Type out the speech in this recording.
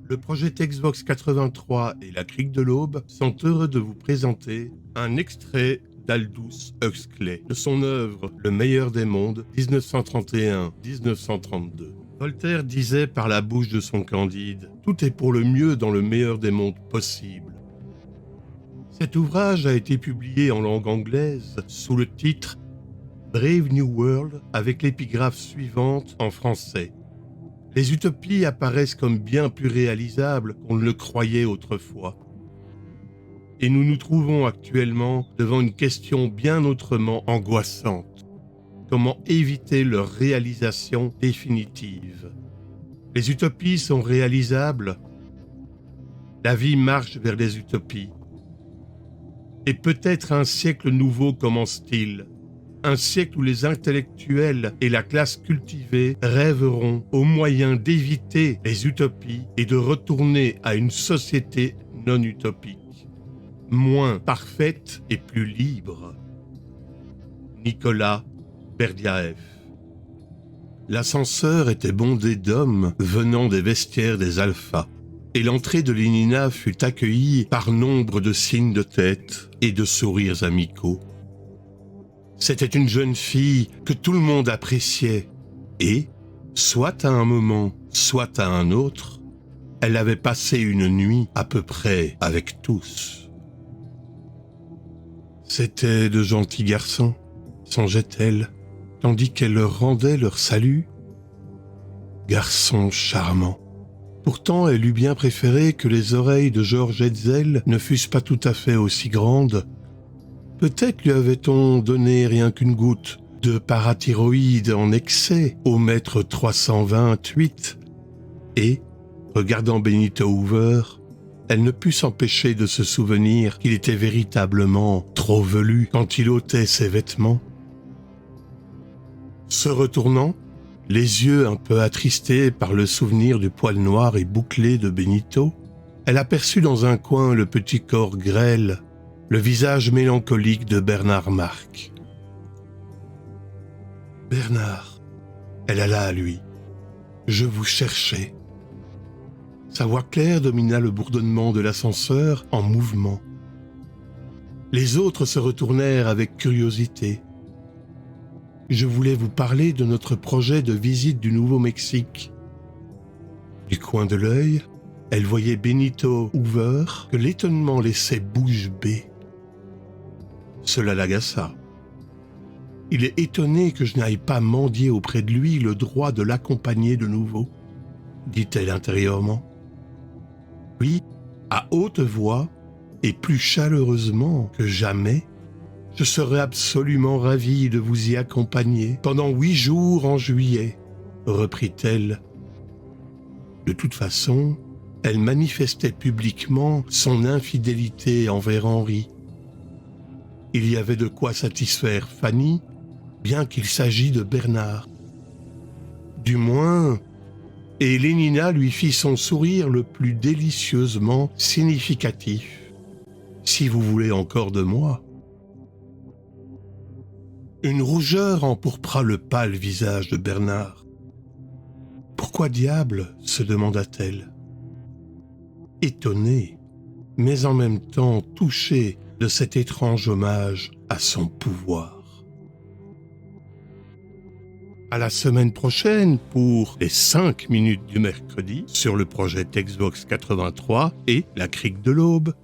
Le projet Xbox 83 et la Crique de l'Aube sont heureux de vous présenter un extrait d'Aldous Huxley, de son œuvre Le meilleur des mondes, 1931-1932. Voltaire disait par la bouche de son Candide « Tout est pour le mieux dans le meilleur des mondes possibles ». Cet ouvrage a été publié en langue anglaise sous le titre Brave New World avec l'épigraphe suivante en français. Les utopies apparaissent comme bien plus réalisables qu'on ne le croyait autrefois. Et nous nous trouvons actuellement devant une question bien autrement angoissante. Comment éviter leur réalisation définitive? Les utopies sont réalisables. La vie marche vers les utopies. Et peut-être un siècle nouveau commence-t-il. Un siècle où les intellectuels et la classe cultivée rêveront au moyen d'éviter les utopies et de retourner à une société non utopique, moins parfaite et plus libre. Nicolas Berdyaev. L'ascenseur était bondé d'hommes venant des vestiaires des Alphas, et l'entrée de Lénina fut accueillie par nombre de signes de tête et de sourires amicaux. C'était une jeune fille que tout le monde appréciait et, soit à un moment, soit à un autre, elle avait passé une nuit à peu près avec tous. C'étaient de gentils garçons, songeait-elle, tandis qu'elle leur rendait leur salut. Garçons charmants. Pourtant, elle eût bien préféré que les oreilles de George Hetzel ne fussent pas tout à fait aussi grandes. Peut-être lui avait-on donné rien qu'une goutte de parathyroïde en excès au mètre 328 et, regardant Benito Hoover, elle ne put s'empêcher de se souvenir qu'il était véritablement trop velu quand il ôtait ses vêtements. Se retournant, les yeux un peu attristés par le souvenir du poil noir et bouclé de Benito, elle aperçut dans un coin le petit corps grêle, le visage mélancolique de Bernard Marc. « Bernard », elle alla à lui, « je vous cherchais. » Sa voix claire domina le bourdonnement de l'ascenseur en mouvement. Les autres se retournèrent avec curiosité. « Je voulais vous parler de notre projet de visite du Nouveau-Mexique. » Du coin de l'œil, elle voyait Benito Hoover que l'étonnement laissait bouche bée. Cela l'agaça. Il est étonné que je n'aille pas mendier auprès de lui le droit de l'accompagner de nouveau, dit-elle intérieurement. Oui, à haute voix et plus chaleureusement que jamais, je serais absolument ravie de vous y accompagner pendant 8 jours en juillet, reprit-elle. De toute façon, elle manifestait publiquement son infidélité envers Henri. Il y avait de quoi satisfaire Fanny, bien qu'il s'agît de Bernard. Du moins, et Lénina lui fit son sourire le plus délicieusement significatif. « Si vous voulez encore de moi. » Une rougeur empourpra le pâle visage de Bernard. « Pourquoi diable ?» se demanda-t-elle. Étonnée, mais en même temps touchée de cet étrange hommage à son pouvoir. À la semaine prochaine pour les 5 minutes du mercredi sur le projet Xbox 83 et la Crique de l'Aube.